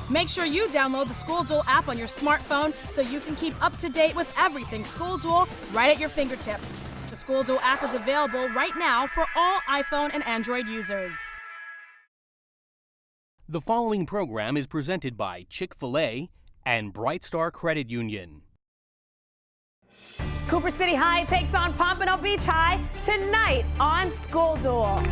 Make sure you download the School Duel app on your smartphone so you can keep up to date with everything School Duel right at your fingertips. The School Duel app is available right now for all iPhone and Android users. The following program is presented by Chick-fil-A and Bright Star Credit Union. Cooper City High takes on Pompano Beach High tonight on School Duel.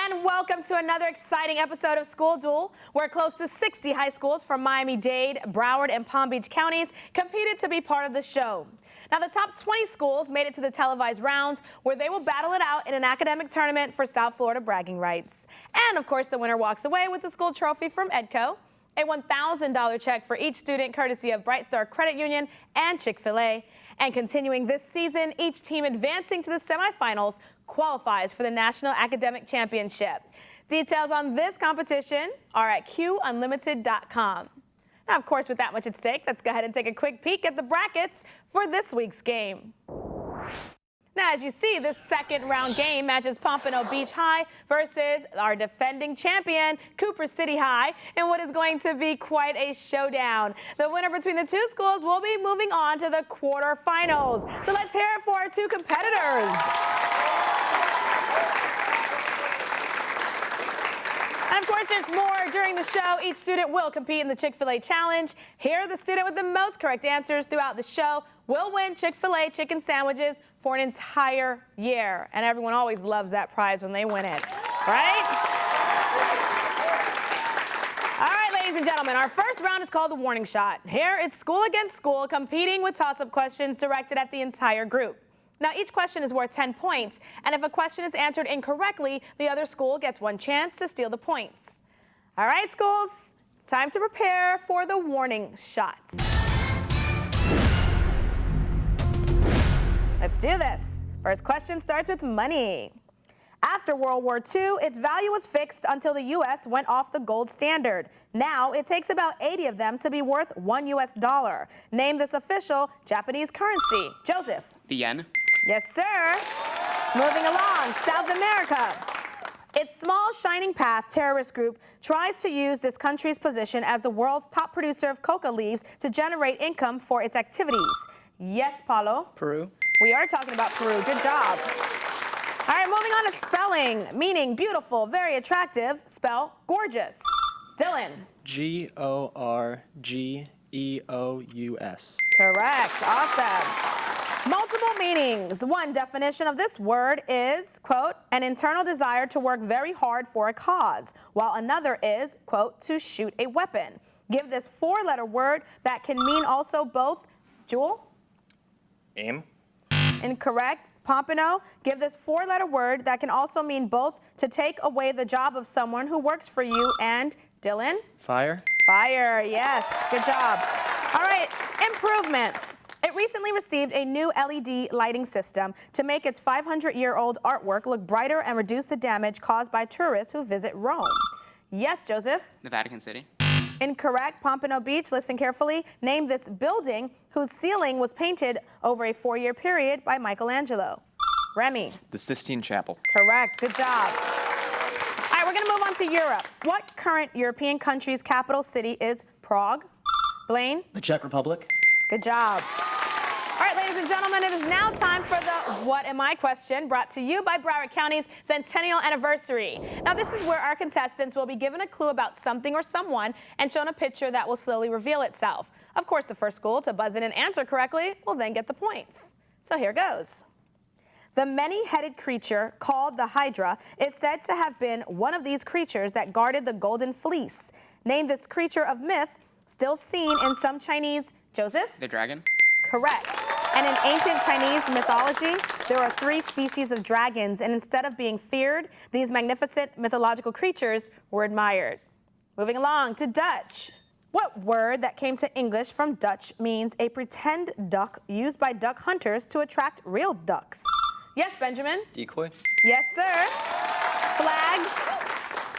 And welcome to another exciting episode of School Duel, where close to 60 high schools from Miami-Dade, Broward, and Palm Beach counties competed to be part of the show. Now, the top 20 schools made it to the televised rounds, where they will battle it out in an academic tournament for South Florida bragging rights. And, of course, the winner walks away with the school trophy from EDCO, a $1,000 check for each student courtesy of Bright Star Credit Union and Chick-fil-A. And continuing this season, each team advancing to the semifinals qualifies for the National Academic Championship. Details on this competition are at QUnlimited.com. Now, of course, with that much at stake, let's go ahead and take a quick peek at the brackets for this week's game. Now, as you see, this second round game matches Pompano Beach High versus our defending champion, Cooper City High, in what is going to be quite a showdown. The winner between the two schools will be moving on to the quarterfinals. So let's hear it for our two competitors. And of course, there's more during the show. Each student will compete in the Chick-fil-A Challenge. Here, the student with the most correct answers throughout the show will win Chick-fil-A chicken sandwiches for an entire year. And everyone always loves that prize when they win it, right? All right, ladies and gentlemen, our first round is called the warning shot. Here, it's school against school, competing with toss-up questions directed at the entire group. Now, each question is worth 10 points, and if a question is answered incorrectly, the other school gets one chance to steal the points. All right, schools, it's time to prepare for the warning shots. Let's do this. First question starts with money. After World War II, its value was fixed until the U.S. went off the gold standard. Now, it takes about 80 of them to be worth $1 US. Name this official Japanese currency. Joseph. The yen. Yes, sir. Moving along, South America. Its Small Shining Path terrorist group tries to use this country's position as the world's top producer of coca leaves to generate income for its activities. Yes, Paulo. Peru. We are talking about Peru. Good job. All right, moving on to spelling, meaning beautiful, very attractive. Spell gorgeous. Dylan. Gorgeous. Correct. Awesome. Multiple meanings. One definition of this word is, quote, an internal desire to work very hard for a cause, while another is, quote, to shoot a weapon. Give this four-letter word that can mean also both. Jewel? Aim. Incorrect. Pompano, give this four-letter word that can also mean both to take away the job of someone who works for you and, Dylan? Fire. Fire, yes. Good job. All right, improvements. It recently received a new LED lighting system to make its 500-year-old artwork look brighter and reduce the damage caused by tourists who visit Rome. Yes, Joseph? The Vatican City. Incorrect. Pompano Beach, listen carefully. Name this building whose ceiling was painted over a 4-year period by Michelangelo. Remy. The Sistine Chapel. Correct. Good job. All right, we're going to move on to Europe. What current European country's capital city is Prague? Blaine? The Czech Republic. Good job. All right, ladies and gentlemen, it is now time for the What Am I question, brought to you by Broward County's Centennial Anniversary. Now, this is where our contestants will be given a clue about something or someone and shown a picture that will slowly reveal itself. Of course, the first school to buzz in and answer correctly will then get the points. So here goes. The many-headed creature called the Hydra is said to have been one of these creatures that guarded the Golden Fleece. Name this creature of myth still seen in some Chinese. Joseph? The dragon. Correct. And in ancient Chinese mythology, there are 3 species of dragons, and instead of being feared, these magnificent mythological creatures were admired. Moving along to Dutch. What word that came to English from Dutch means a pretend duck used by duck hunters to attract real ducks? Yes, Benjamin? Decoy. Yes, sir. Flags.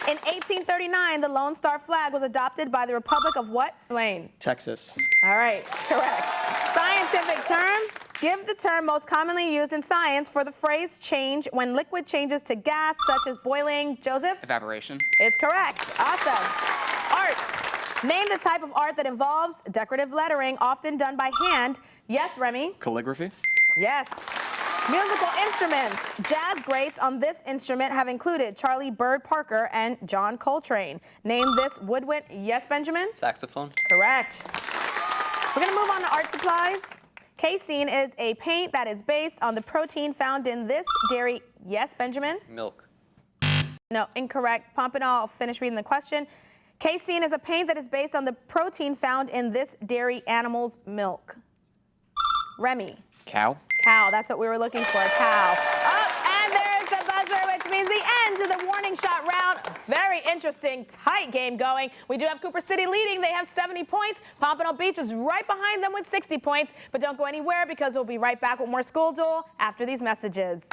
In 1839, the Lone Star flag was adopted by the Republic of what, Blaine? Texas. All right, correct. Scientific terms. Give the term most commonly used in science for the phrase change when liquid changes to gas, such as boiling. Joseph? Evaporation. Is correct. Awesome. Art. Name the type of art that involves decorative lettering, often done by hand. Yes, Remy? Calligraphy. Yes. Musical instruments. Jazz greats on this instrument have included Charlie Bird Parker and John Coltrane. Name this woodwind. Yes, Benjamin? Saxophone. Correct. We're going to move on to art supplies. Casein is a paint that is based on the protein found in this dairy. Yes, Benjamin? Milk. No, incorrect. Pompano, I'll finish reading the question. Casein is a paint that is based on the protein found in this dairy animal's milk. Remy? Cow. Cow, that's what we were looking for, cow. Oh, and there's the buzzer, which means the end to the warning shot round. Very interesting, tight game going. We do have Cooper City leading. They have 70 points. Pompano Beach is right behind them with 60 points. But don't go anywhere because we'll be right back with more School Duel after these messages.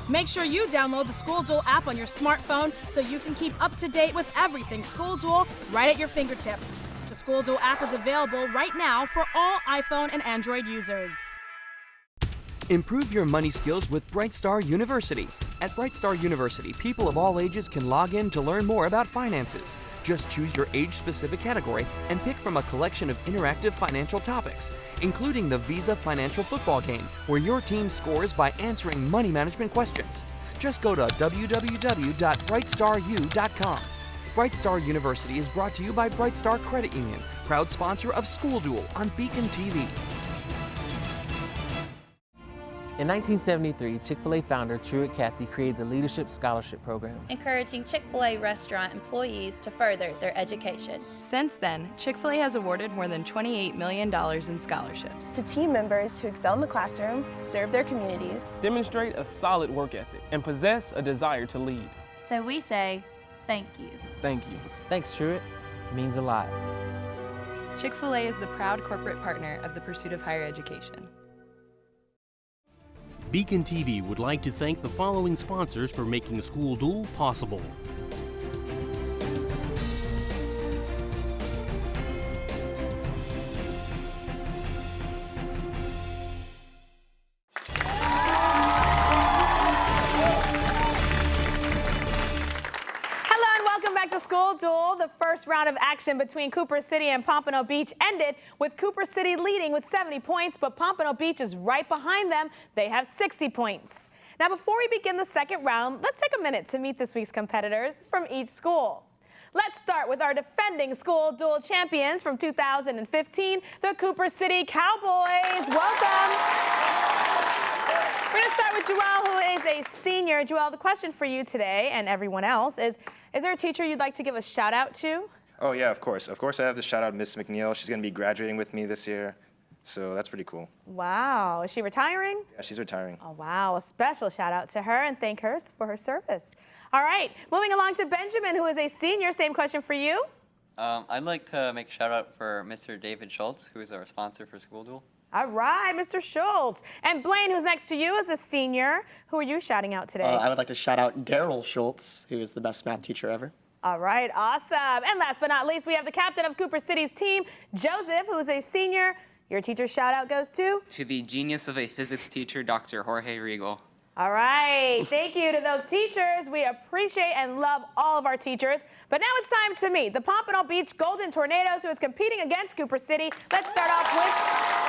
Make sure you download the School Duel app on your smartphone so you can keep up to date with everything School Duel right at your fingertips. The School Duel app is available right now for all iPhone and Android users. Improve your money skills with Brightstar University. At Brightstar University, people of all ages can log in to learn more about finances. Just choose your age-specific category and pick from a collection of interactive financial topics, including the Visa Financial Football Game, where your team scores by answering money management questions. Just go to www.brightstaru.com. Brightstar University is brought to you by Brightstar Credit Union, proud sponsor of School Duel on BECON-TV. In 1973, Chick-fil-A founder Truett Cathy created the Leadership Scholarship Program, encouraging Chick-fil-A restaurant employees to further their education. Since then, Chick-fil-A has awarded more than $28 million in scholarships to team members who excel in the classroom, serve their communities, demonstrate a solid work ethic, and possess a desire to lead. So we say, thank you. Thank you. Thanks, Truett. It means a lot. Chick-fil-A is the proud corporate partner of the pursuit of higher education. BECON-TV would like to thank the following sponsors for making School Duel possible. School Duel, the first round of action between Cooper City and Pompano Beach ended with Cooper City leading with 70 points, but Pompano Beach is right behind them. They have 60 points. Now, before we begin the second round, let's take a minute to meet this week's competitors from each school. Let's start with our defending School Duel champions from 2015, the Cooper City Cowboys. Welcome. We're going to start with Joelle, who is a senior. Joelle, the question for you today and everyone else is there a teacher you'd like to give a shout out to? Oh, yeah, of course. Of course, I have to shout out Miss McNeil. She's going to be graduating with me this year, so that's pretty cool. Wow. Is she retiring? Yeah, she's retiring. Oh, wow. A special shout out to her and thank her for her service. All right. Moving along to Benjamin, who is a senior. Same question for you. I'd like to make a shout out for Mr. David Schultz, who is our sponsor for School Duel. All right, Mr. Schultz. And Blaine, who's next to you, is a senior. Who are you shouting out today? I would like to shout out Daryl Schultz, who is the best math teacher ever. All right, awesome. And last but not least, we have the captain of Cooper City's team, Joseph, who is a senior. Your teacher's shout out goes to? To the genius of a physics teacher, Dr. Jorge Regal. All right, thank you to those teachers. We appreciate and love all of our teachers. But now it's time to meet the Pompano Beach Golden Tornadoes, who is competing against Cooper City. Let's start off with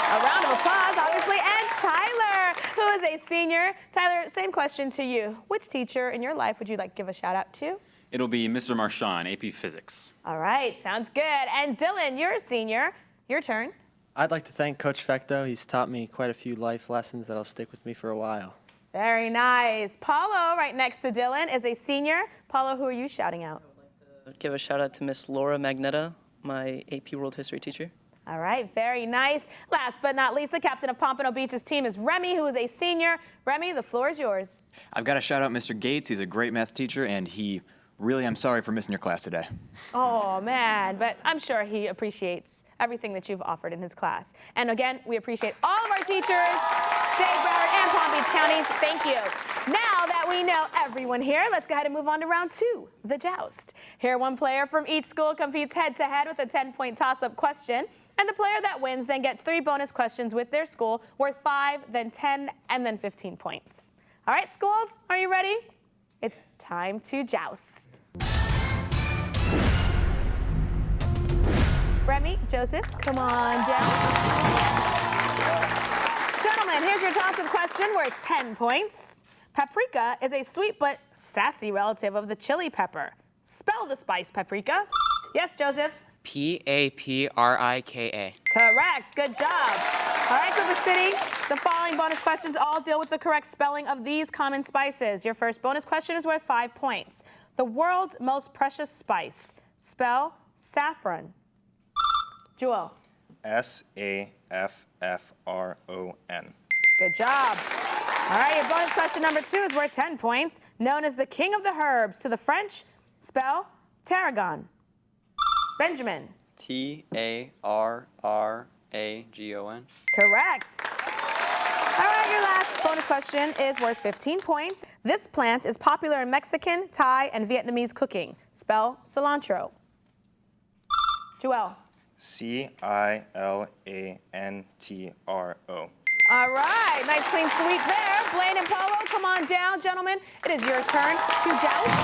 a round of applause, obviously, and Tyler, who is a senior. Tyler, same question to you. Which teacher in your life would you like to give a shout out to? It'll be Mr. Marchand, AP Physics. All right, sounds good. And Dylan, you're a senior. Your turn. I'd like to thank Coach Fecto. He's taught me quite a few life lessons that'll stick with me for a while. Very nice. Paulo, right next to Dylan, is a senior. Paulo, who are you shouting out? I would like to give a shout out to Miss Laura Magnetta, my AP World History teacher. All right, very nice. Last but not least, the captain of Pompano Beach's team is Remy, who is a senior. Remy, the floor is yours. I've got to shout out Mr. Gates. He's a great math teacher, and I'm sorry for missing your class today. Oh, man, but I'm sure he appreciates everything that you've offered in his class. And again, we appreciate all of our teachers, Dade, Broward, and Palm Beach counties. Thank you. Now that we know everyone here, let's go ahead and move on to round 2, the joust. Here, one player from each school competes head-to-head with a 10-point toss-up question. And the player that wins then gets 3 bonus questions with their school worth 5, then 10, and then 15 points. All right, schools, are you ready? It's time to joust. Remy, Joseph, come on down. Gentlemen, here's your toss-up question worth 10 points. Paprika is a sweet but sassy relative of the chili pepper. Spell the spice paprika. Yes, Joseph? Paprika. Correct. Good job. All right, Cooper City, the following bonus questions all deal with the correct spelling of these common spices. Your first bonus question is worth 5 points. The world's most precious spice. Spell saffron. Jewel. S-A-F-F-R-O-N. Good job. All right, your bonus question number 2 is worth 10 points. Known as the king of the herbs to the French, spell tarragon. Benjamin. T-A-R-R-A-G-O-N. Correct. All right, your last bonus question is worth 15 points. This plant is popular in Mexican, Thai, and Vietnamese cooking. Spell cilantro. Joelle. C-I-L-A-N-T-R-O. All right, nice clean sweep there. Blaine and Polo, come on down, gentlemen. It is your turn to joust.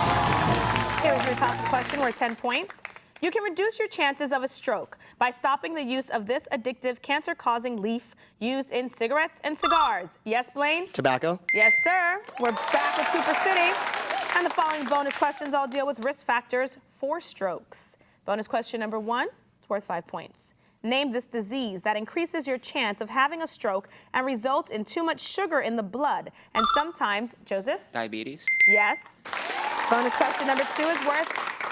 Here's your toss-up question worth 10 points. You can reduce your chances of a stroke by stopping the use of this addictive cancer-causing leaf used in cigarettes and cigars. Yes, Blaine? Tobacco. Yes, sir. We're back with Cooper City. And the following bonus questions all deal with risk factors for strokes. Bonus question number 1, it's worth 5 points. Name this disease that increases your chance of having a stroke and results in too much sugar in the blood. And sometimes, Joseph? Diabetes. Yes. Bonus question number 2 is worth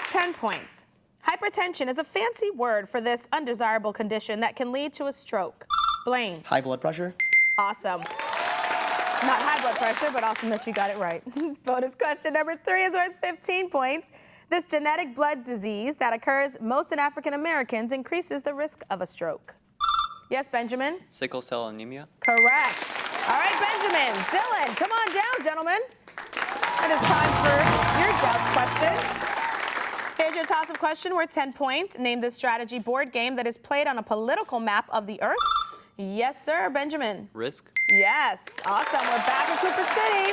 10 points. Hypertension is a fancy word for this undesirable condition that can lead to a stroke. Blaine. High blood pressure. Awesome. Not high blood pressure, but awesome that you got it right. Bonus question number 3 is worth 15 points. This genetic blood disease that occurs most in African Americans increases the risk of a stroke. Yes, Benjamin? Sickle cell anemia. Correct. All right, Benjamin. Dylan, come on down, gentlemen. It is time for your joust question. Here's your toss-up question worth 10 points. Name this strategy board game that is played on a political map of the Earth. Yes, sir, Benjamin. Risk. Yes. Awesome. We're back in Cooper City.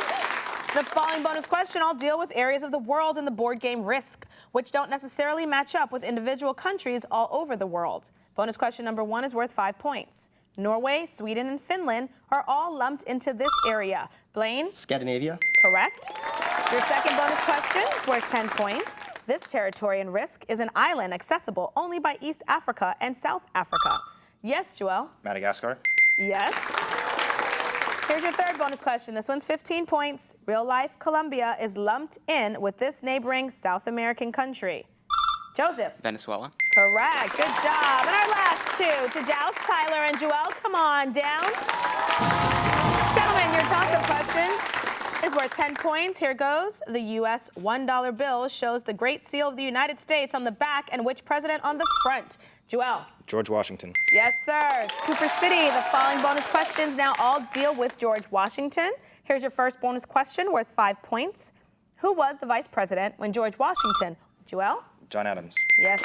The following bonus question all deal with areas of the world in the board game Risk, which don't necessarily match up with individual countries all over the world. Bonus question number 1 is worth 5 points. Norway, Sweden, and Finland are all lumped into this area. Blaine? Scandinavia. Correct. Your second bonus question is worth 10 points. This territory in Risk is an island accessible only by East Africa and South Africa. Yes, Joelle? Madagascar. Yes. Here's your third bonus question. This one's 15 points. Real life Colombia is lumped in with this neighboring South American country. Joseph? Venezuela. Correct. Good job. And our last 2 to joust, Tyler and Joelle. Come on down. Gentlemen, your toss-up question is worth 10 points. Here goes. The U.S. $1 bill shows the Great Seal of the United States on the back and which president on the front? Joelle? George Washington. Yes, sir. Cooper City, the following bonus questions now all deal with George Washington. Here's your first bonus question worth 5 points. Who was the vice president when George Washington? Joelle? John Adams. Yes.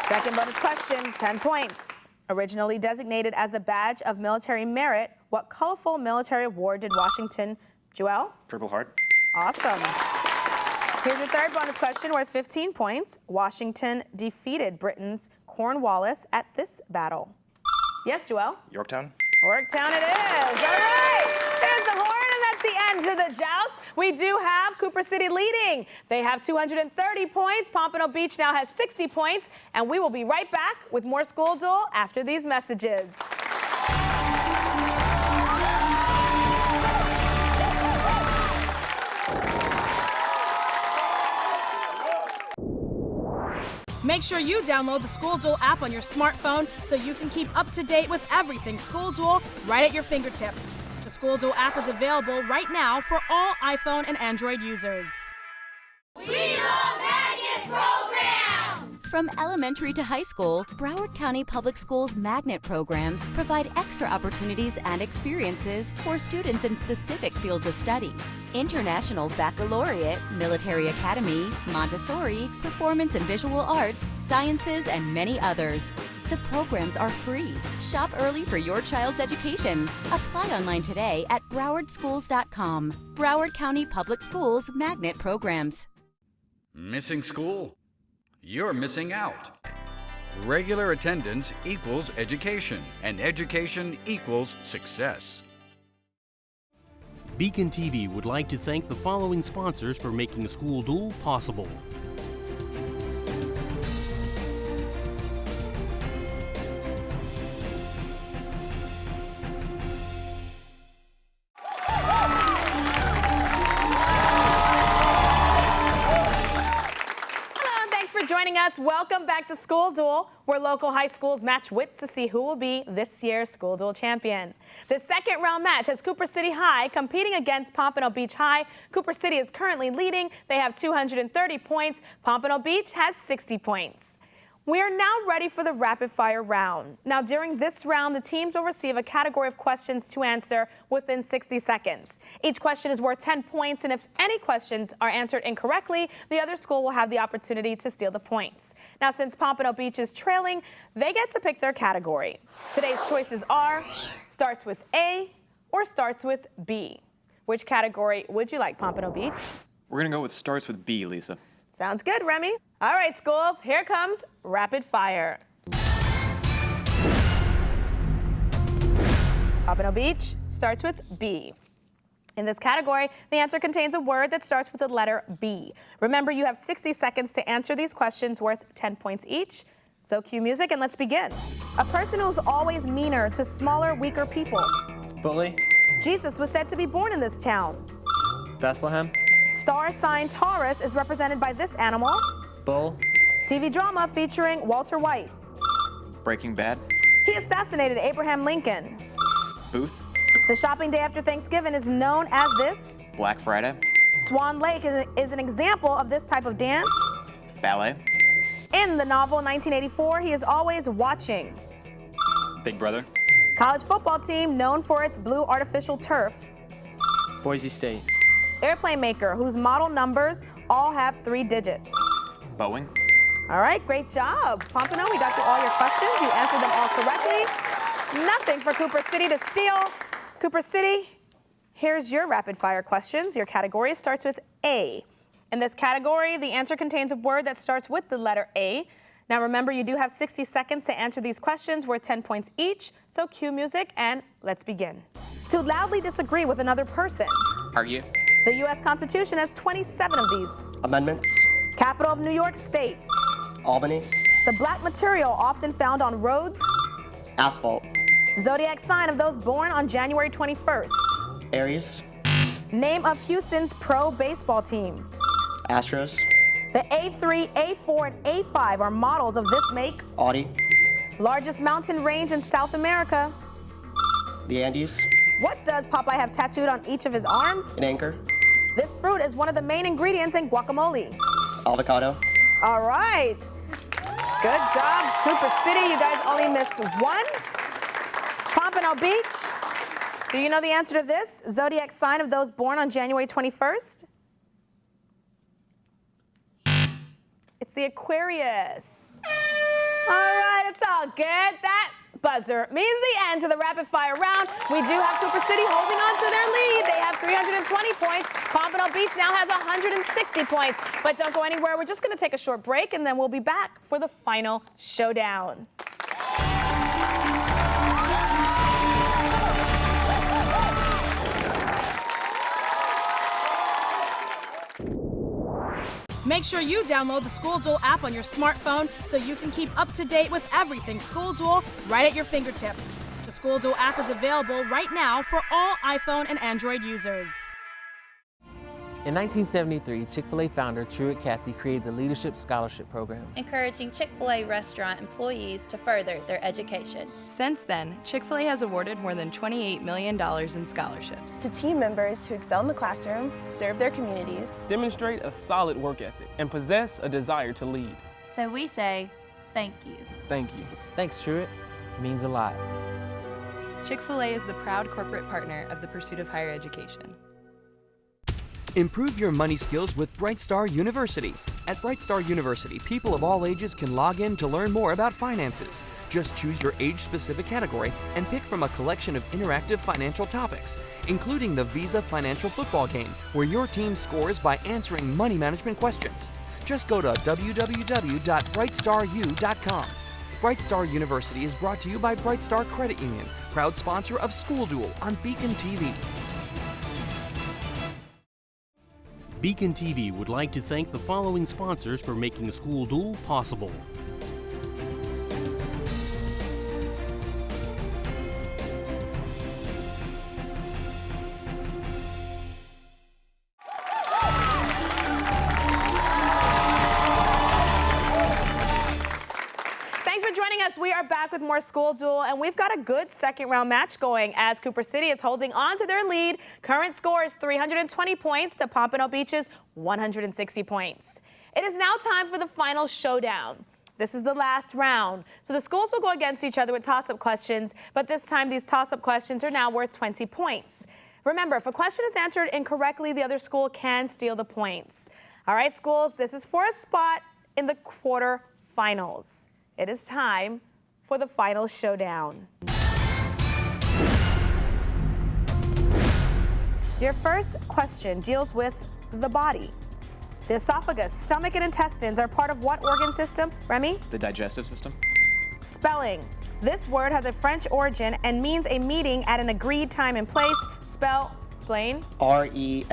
Second bonus question, 10 points. Originally designated as the badge of military merit, what colorful military award did Washington? Joelle? Purple Heart. Awesome. Here's your third bonus question worth 15 points. Washington defeated Britain's Cornwallis at this battle. Yes, Joelle? Yorktown. Yorktown it is. All right. There's the horn, and that's the end of the joust. We do have Cooper City leading. They have 230 points. Pompano Beach now has 60 points. And we will be right back with more School Duel after these messages. Make sure you download the School Duel app on your smartphone so you can keep up to date with everything School Duel right at your fingertips. The School Duel app is available right now for all iPhone and Android users. We love magnet programs! From elementary to high school, Broward County Public Schools magnet programs provide extra opportunities and experiences for students in specific fields of study. International Baccalaureate, Military Academy, Montessori, Performance and Visual Arts, Sciences, and many others. The programs are free. Shop early for your child's education. Apply online today at browardschools.com. Broward County Public Schools magnet programs. Missing school? You're missing out. Regular attendance equals education, and education equals success. BECON-TV would like to thank the following sponsors for making School Duel possible. Joining us, welcome back to School Duel, where local high schools match wits to see who will be this year's School Duel champion. The second round match has Cooper City High competing against Pompano Beach High. Cooper City is currently leading. They have 230 points. Pompano Beach has 60 points. We are now ready for the rapid fire round. Now, during this round, the teams will receive a category of questions to answer within 60 seconds. Each question is worth 10 points, and if any questions are answered incorrectly, the other school will have the opportunity to steal the points. Now, since Pompano Beach is trailing, they get to pick their category. Today's choices are starts with A or starts with B. Which category would you like, Pompano Beach? We're going to go with starts with B, Lisa. Sounds good, Remy. All right, schools, here comes rapid fire. Pompano Beach starts with B. In this category, the answer contains a word that starts with the letter B. Remember, you have 60 seconds to answer these questions worth 10 points each. So cue music and let's begin. A person who's always meaner to smaller, weaker people. Bully. Jesus was said to be born in this town. Bethlehem. Star sign Taurus is represented by this animal. Bull. TV drama featuring Walter White. Breaking Bad. He assassinated Abraham Lincoln. Booth. The shopping day after Thanksgiving is known as this. Black Friday. Swan Lake is an example of this type of dance. Ballet. In the novel 1984, he is always watching. Big Brother. College football team known for its blue artificial turf. Boise State. Airplane maker whose model numbers all have 3 digits. Boeing. All right, great job. Pompano, we got through all your questions. You answered them all correctly. Nothing for Cooper City to steal. Cooper City, here's your rapid fire questions. Your category starts with A. In this category, the answer contains a word that starts with the letter A. Now remember, you do have 60 seconds to answer these questions worth 10 points each. So cue music and let's begin. To loudly disagree with another person. Argue. The U.S. Constitution has 27 of these. Amendments. Capital of New York State. Albany. The black material often found on roads. Asphalt. Zodiac sign of those born on January 21st. Aries. Name of Houston's pro baseball team. Astros. The A3, A4, and A5 are models of this make. Audi. Largest mountain range in South America. The Andes. What does Popeye have tattooed on each of his arms? An anchor. This fruit is one of the main ingredients in guacamole. Avocado. All right. Good job, Cooper City. You guys only missed one. Pompano Beach. Do you know the answer to this? Zodiac sign of those born on January 21st? It's the Aquarius. All right, it's all good. That buzzer means the end to the rapid fire round. We do have Cooper City holding on to their lead. They have 320 points. Pompano Beach now has 160 points. But don't go anywhere. We're just going to take a short break, and then we'll be back for the final showdown. Make sure you download the School Duel app on your smartphone so you can keep up to date with everything School Duel right at your fingertips. The School Duel app is available right now for all iPhone and Android users. In 1973, Chick-fil-A founder Truett Cathy created the Leadership Scholarship Program, encouraging Chick-fil-A restaurant employees to further their education. Since then, Chick-fil-A has awarded more than $28 million in scholarships To team members who excel in the classroom, serve their communities, demonstrate a solid work ethic, and possess a desire to lead. So we say, thank you. Thank you. Thanks, Truett. It means a lot. Chick-fil-A is the proud corporate partner of the pursuit of higher education. Improve your money skills with Bright Star University. At Bright Star University, people of all ages can log in to learn more about finances. Just choose your age-specific category and pick from a collection of interactive financial topics, including the Visa Financial Football Game, where your team scores by answering money management questions. Just go to www.brightstaru.com. Bright Star University is brought to you by Bright Star Credit Union, proud sponsor of School Duel on BECON-TV. BECON-TV would like to thank the following sponsors for making School Duel possible. Thanks for joining us. We are back with more School Duel, and we've got a good second round match going as Cooper City is holding on to their lead. Current score is 320 points to Pompano Beach's 160 points. It is now time for the final showdown. This is the last round. So the schools will go against each other with toss-up questions, but this time these toss-up questions are now worth 20 points. Remember, if a question is answered incorrectly, the other school can steal the points. All right, schools, this is for a spot in the quarterfinals. It is time for the final showdown. Your first question deals with the body. The esophagus, stomach, and intestines are part of what organ system? Remy? The digestive system. Spelling. This word has a French origin and means a meeting at an agreed time and place. Spell, Blaine. R-E-N-D-E-V-O-U-S.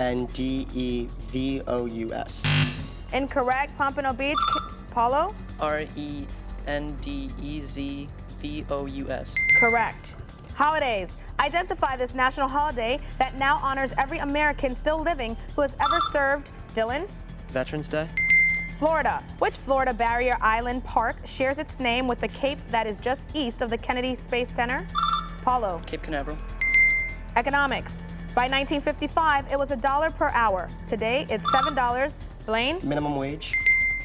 Incorrect. Pompano Beach, Paulo? R-E-N-D-E-Z-V-O-U-S. Correct. Holidays. Identify this national holiday that now honors every American still living who has ever served. Dylan? Veterans Day. Florida. Which Florida barrier island park shares its name with the cape that is just east of the Kennedy Space Center? Paulo? Cape Canaveral. Economics. By 1955, it was $1 per hour. Today, it's $7. Blaine? Minimum wage.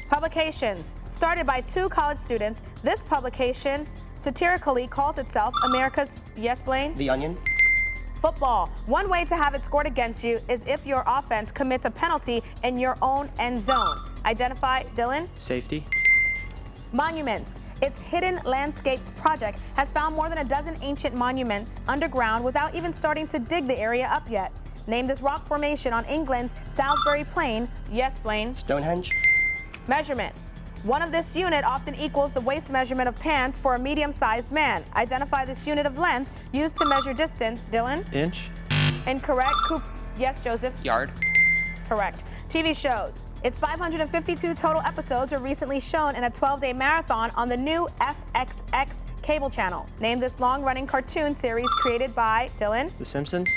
Publications. Started by 2 college students, this publication satirically calls itself America's, yes, Blaine? The Onion. Football. One way to have it scored against you is if your offense commits a penalty in your own end zone. Identify, Dylan? Safety. Monuments. Its Hidden Landscapes project has found more than a dozen ancient monuments underground without even starting to dig the area up yet. Name this rock formation on England's Salisbury Plain. Yes, Blaine? Stonehenge. Measurement. One of this unit often equals the waist measurement of pants for a medium-sized man. Identify this unit of length used to measure distance. Dylan? Inch. Incorrect. Yes, Joseph? Yard. Correct. TV shows. Its 552 total episodes were recently shown in a 12-day marathon on the new FXX cable channel. Name this long-running cartoon series created by Dylan? The Simpsons.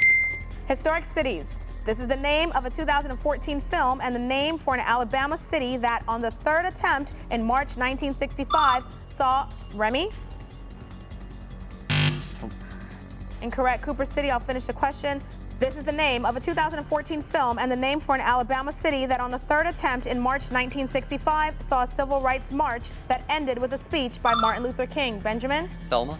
Historic cities. This is the name of a 2014 film and the name for an Alabama city that on the 3rd attempt in March 1965 saw Remy? Incorrect. Cooper City. I'll finish the question. This is the name of a 2014 film and the name for an Alabama city that on the 3rd attempt in March 1965 saw a civil rights march that ended with a speech by Martin Luther King. Benjamin? Selma.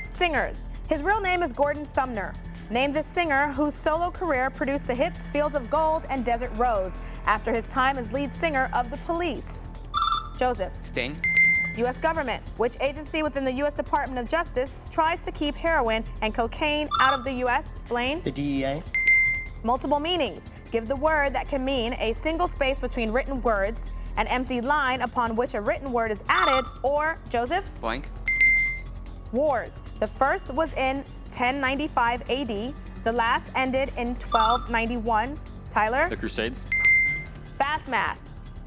Singers. His real name is Gordon Sumner. Name this singer whose solo career produced the hits Fields of Gold and Desert Rose after his time as lead singer of The Police. Joseph. Sting. U.S. government. Which agency within the U.S. Department of Justice tries to keep heroin and cocaine out of the U.S.? Blaine? The DEA. Multiple meanings. Give the word that can mean a single space between written words, an empty line upon which a written word is added, or, Joseph? Blank. Wars. The first was in 1095 AD. The last ended in 1291. Tyler? The Crusades. Fast math.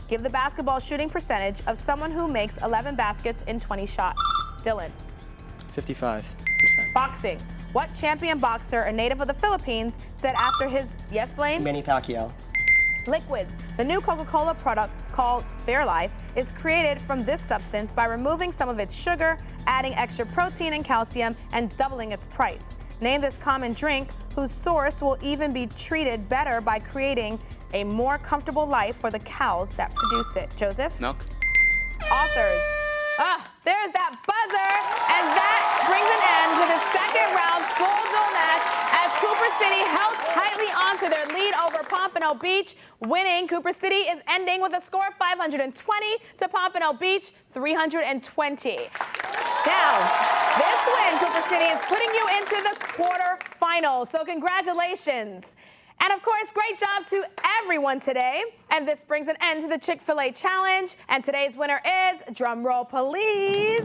Give the basketball shooting percentage of someone who makes 11 baskets in 20 shots. Dylan? 55%. Boxing. What champion boxer, a native of the Philippines, said after his, yes, Blaine? Manny Pacquiao. liquids. The new Coca-Cola product called Fairlife is created from this substance by removing some of its sugar, adding extra protein and calcium, and doubling its price. Name this common drink, whose source will even be treated better by creating a more comfortable life for the cows that produce it. Joseph? Milk. Authors. There's that buzzer, and that brings an end to the second round School Duel match as Cooper City held tightly onto their lead over Pompano Beach. Winning, Cooper City is ending with a score of 520 to Pompano Beach 320. Now, this win, Cooper City, is putting you into the quarterfinals, so congratulations. And of course, great job to everyone today. And this brings an end to the Chick-fil-A Challenge. And today's winner is, drum roll please,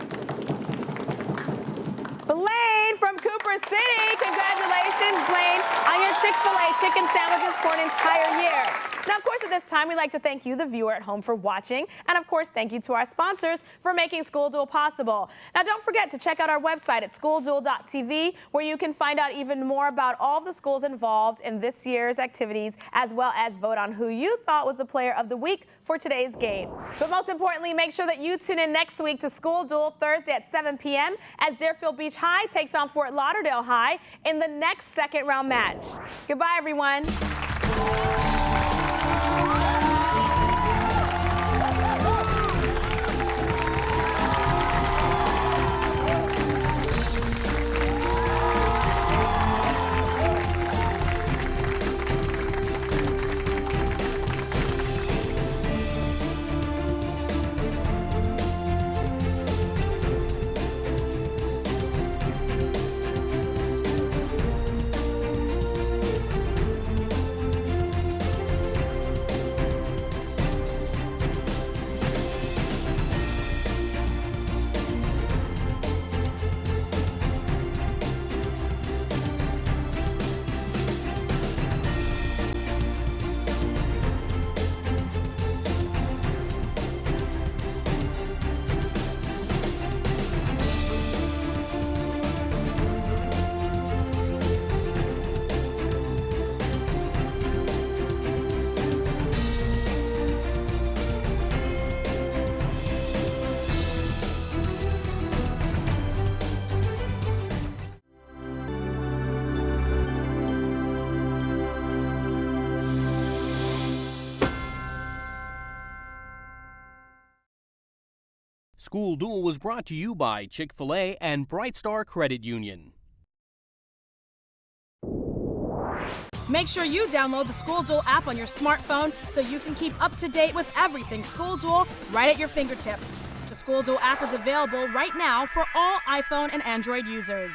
Blaine from Cooper City. Congratulations, Blaine, on your Chick-fil-A chicken sandwiches for an entire year. Now, of course, at this time, we'd like to thank you, the viewer at home, for watching. And of course, thank you to our sponsors for making School Duel possible. Now, don't forget to check out our website at schoolduel.tv, where you can find out even more about all the schools involved in this year's activities, as well as vote on who you thought was the player of the week for today's game. But most importantly, make sure that you tune in next week to School Duel Thursday at 7 p.m. as Deerfield Beach High takes on Fort Lauderdale High in the next second round match. Goodbye, everyone. School Duel was brought to you by Chick-fil-A and Bright Star Credit Union. Make sure you download the School Duel app on your smartphone so you can keep up to date with everything School Duel right at your fingertips. The School Duel app is available right now for all iPhone and Android users.